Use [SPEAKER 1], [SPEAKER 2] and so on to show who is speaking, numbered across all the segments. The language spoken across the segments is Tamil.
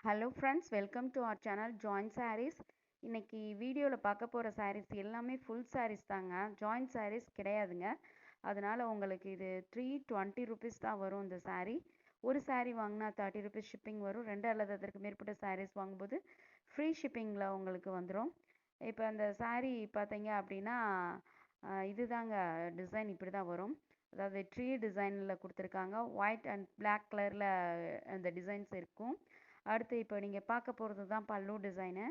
[SPEAKER 1] Hello friends, welcome to our channel join sarees. இன்னைக்கு வீடியோவில் பார்க்க போகிற சாரீஸ் எல்லாமே ஃபுல் சாரீஸ் தாங்க, ஜாயின் சாரீஸ் கிடையாதுங்க. அதனால் உங்களுக்கு இது 320 ருபீஸ் தான் வரும் இந்த சாரீ. ஒரு சாரீ வாங்கினா 30 ருபீஸ் ஷிப்பிங் வரும். 2 அல்லது அதற்கு மேற்பட்ட சாரீஸ் வாங்கும்போது ஃப்ரீ ஷிப்பிங்கில் உங்களுக்கு வந்துடும். இப்போ அந்த சாரீ பார்த்தீங்க அப்படின்னா இதுதாங்க டிசைன் இப்படி தான் வரும். அதாவது ட்ரீ டிசைனில் கொடுத்துருக்காங்க. ஒயிட் அண்ட் பிளாக் கலரில் அந்த டிசைன்ஸ் இருக்கும். அடுத்து இப்போ நீங்கள் பார்க்க போகிறது தான் பல்லு டிசைனு.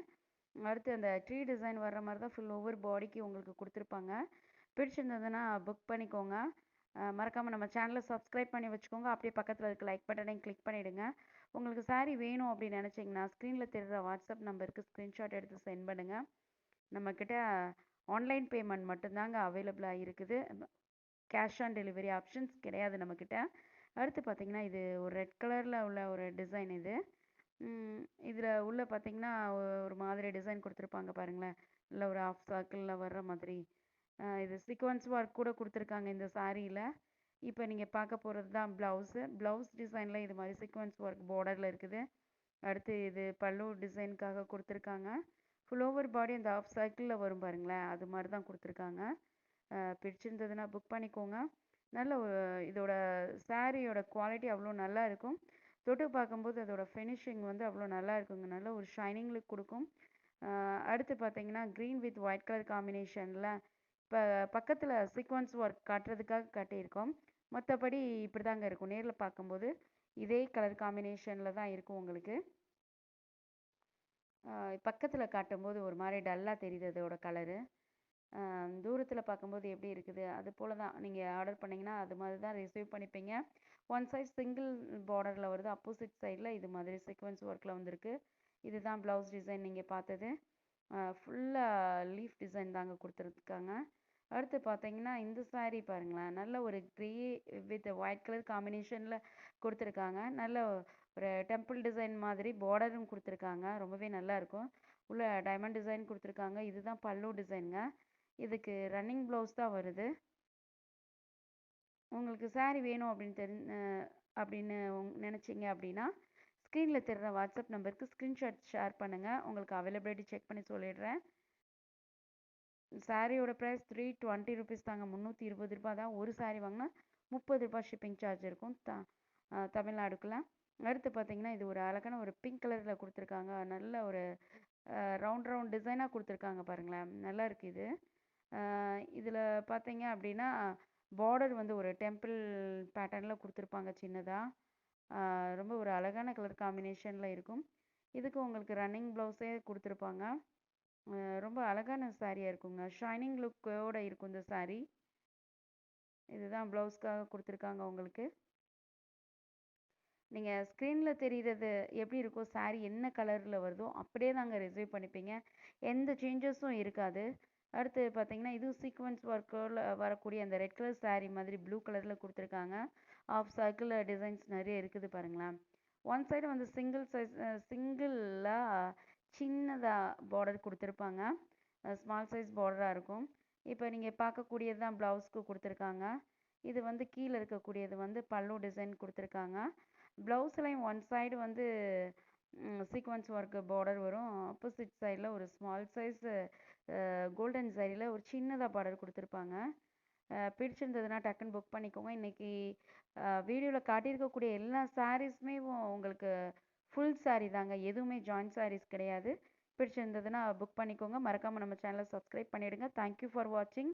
[SPEAKER 1] அடுத்து அந்த ட்ரீ டிசைன் வர்ற மாதிரி தான் ஃபுல் ஓவர் பாடிக்கு உங்களுக்கு கொடுத்துருப்பாங்க. பிடிச்சிருந்ததுன்னா புக் பண்ணிக்கோங்க. மறக்காமல் நம்ம சேனலை சப்ஸ்கிரைப் பண்ணி வச்சுக்கோங்க. அப்படியே பக்கத்தில் இருக்க லைக் பட்டனையும் கிளிக் பண்ணிவிடுங்க. உங்களுக்கு சாரீ வேணும் அப்படின்னு நினச்சிங்கன்னா ஸ்க்ரீனில் தெரிகிற வாட்ஸ்அப் நம்பருக்கு ஸ்க்ரீன்ஷாட் எடுத்து சென்ட் பண்ணுங்கள். நம்மக்கிட்ட ஆன்லைன் பேமெண்ட் மட்டும்தாங்க அவைலபிளாக இருக்குது. கேஷ் ஆன் டெலிவரி ஆப்ஷன்ஸ் கிடையாது நம்மக்கிட்ட. அடுத்து பார்த்திங்கன்னா இது ஒரு ரெட் கலரில் உள்ள ஒரு டிசைன். இதில் உள்ள பார்த்திங்கன்னா ஒரு மாதிரி டிசைன் கொடுத்துருப்பாங்க பாருங்களேன். இல்லை ஒரு ஆஃப் சர்க்கிளில் வர்ற மாதிரி இது சீக்வன்ஸ் ஒர்க் கூட கொடுத்துருக்காங்க இந்த சாரியில். இப்போ நீங்கள் பார்க்க போகிறது தான் ப்ளவுஸு. ப்ளவுஸ் டிசைனில் இது மாதிரி சீக்வன்ஸ் ஒர்க் பார்டரில் இருக்குது. அடுத்து இது பல்லு டிசைனுக்காக கொடுத்துருக்காங்க. ஃபுல் ஓவர் பாடி அந்த ஆஃப் சர்க்கிளில் வரும் பாருங்களேன், அது மாதிரி தான் கொடுத்துருக்காங்க. பிடிச்சிருந்ததுன்னா புக் பண்ணிக்கோங்க. நல்ல இதோட சாரியோட குவாலிட்டி அவ்வளோ நல்லா இருக்கும். தொட்டு பார்க்கும்போது அதோட ஃபினிஷிங் வந்து அவ்வளோ நல்லா இருக்குங்க. நல்ல ஒரு ஷைனிங் லுக் கொடுக்கும். அடுத்து பார்த்தீங்கன்னா க்ரீன் வித் ஒயிட் கலர் காம்பினேஷனில் இப்போ பக்கத்தில் சீக்வன்ஸ் ஒர்க் காட்டுறதுக்காக காட்டியிருக்கோம். மற்றபடி இப்படி தாங்க இருக்கும். நேரில் பார்க்கும்போது இதே கலர் காம்பினேஷனில் தான் இருக்கும் உங்களுக்கு. பக்கத்தில் காட்டும்போது ஒரு மாதிரி டல்லாக தெரியுது அதோட கலரு. தூரத்தில் பார்க்கும்போது எப்படி இருக்குது அது போல் தான் நீங்கள் ஆர்டர் பண்ணிங்கன்னா அது மாதிரி தான் ரிசீவ் பண்ணிப்பீங்க. ஒன் சைட் சிங்கிள் பார்டரில் வருது. அப்போசிட் சைடில் இது மாதிரி சீக்வன்ஸ் ஒர்க்கில் வந்திருக்கு. இதுதான் ப்ளவுஸ் டிசைன் நீங்கள் பார்த்தது. ஃபுல்லாக லீஃப் டிசைன் தாங்க கொடுத்துருக்காங்க. அடுத்து பார்த்தீங்கன்னா இந்த சாரீ பாருங்களேன், நல்ல ஒரு க்ரே வித் ஒயிட் கலர் காம்பினேஷனில் கொடுத்துருக்காங்க. நல்ல ஒரு டெம்பிள் டிசைன் மாதிரி பார்டரும் கொடுத்துருக்காங்க. ரொம்பவே நல்லாயிருக்கும். உள்ள டைமண்ட் டிசைன் கொடுத்துருக்காங்க. இதுதான் பல்லு டிசைனுங்க. இதுக்கு ரன்னிங் ப்ளவுஸ் தான் வருது. உங்களுக்கு சாரீ வேணும் அப்படின்னு நினச்சிங்க அப்படின்னா ஸ்க்ரீனில் தெரிகிற வாட்ஸ்அப் நம்பருக்கு ஸ்க்ரீன்ஷாட் ஷேர் பண்ணுங்கள். உங்களுக்கு அவைலபிலிட்டி செக் பண்ணி சொல்லிடுறேன். சாரியோட ப்ரைஸ் 320 ருபீஸ் தாங்க. 320 ரூபா தான். ஒரு சாரீ வாங்கினா 30 ரூபாய் ஷிப்பிங் சார்ஜ் இருக்கும் தமிழ்நாடுக்குள்ளே. அடுத்து பார்த்தீங்கன்னா இது ஒரு அழகான ஒரு பிங்க் கலரில் கொடுத்துருக்காங்க. நல்ல ஒரு ரவுண்ட் டிசைனாக கொடுத்துருக்காங்க பாருங்களேன், நல்லா இருக்குது இது. இதில் பார்த்தீங்க அப்படின்னா பார்டர் வந்து ஒரு டெம்பிள் பேட்டர்னில் கொடுத்துருப்பாங்க சின்னதாக. ரொம்ப ஒரு அழகான கலர் காம்பினேஷனில் இருக்கும். இதுக்கு உங்களுக்கு ரன்னிங் ப்ளவுஸே கொடுத்துருப்பாங்க. ரொம்ப அழகான சாரியாக இருக்குங்க. ஷைனிங் லுக்கோடு இருக்கும் இந்த சாரீ. இதுதான் ப்ளவுஸ்க்காக கொடுத்துருக்காங்க உங்களுக்கு. நீங்கள் ஸ்க்ரீனில் தெரிகிறது எப்படி இருக்கோ, சாரீ என்ன கலரில் வருதோ அப்படியே தாங்க ரிசீவ் பண்ணிப்பீங்க. எந்த சேஞ்சஸும் இருக்காது. அடுத்து பார்த்தீங்கன்னா இதுவும் சீக்வன்ஸ் ஒர்க்கில் வரக்கூடிய அந்த ரெட் கலர் சாரீ மாதிரி ப்ளூ கலரில் கொடுத்துருக்காங்க. ஆஃப் சர்க்கிள் டிசைன்ஸ் நிறைய இருக்குது பாருங்களேன். ஒன் சைடு வந்து சிங்கிளாக சின்னதாக பார்டர் கொடுத்துருப்பாங்க. ஸ்மால் சைஸ் பார்டராக இருக்கும். இப்போ நீங்கள் பார்க்கக்கூடியது தான் ப்ளவுஸ்க்கு கொடுத்துருக்காங்க. இது வந்து கீழே இருக்கக்கூடியது வந்து பல்லு டிசைன் கொடுத்துருக்காங்க. ப்ளவுஸ்லையும் ஒன் சைடு வந்து சீக்வன்ஸ் ஒர்க்கு பார்டர் வரும். ஆப்போசிட் சைடில் ஒரு ஸ்மால் சைஸ் கோல்டன் சாரியில் ஒரு சின்னதாக பார்டர் கொடுத்துருப்பாங்க. பிடிச்சிருந்ததுன்னா டக்குன்னு புக் பண்ணிக்கோங்க. இன்றைக்கி வீடியோவில் காட்டியிருக்கக்கூடிய எல்லா சாரீஸுமே உங்களுக்கு ஃபுல் சாரீ தாங்க, எதுவுமே ஜாயின் சாரீஸ் கிடையாது. பிடிச்சிருந்ததுன்னா புக் பண்ணிக்கோங்க. மறக்காமல் நம்ம சேனலை சப்ஸ்கிரைப் பண்ணிவிடுங்க. தேங்க்யூ ஃபார் வாட்சிங்.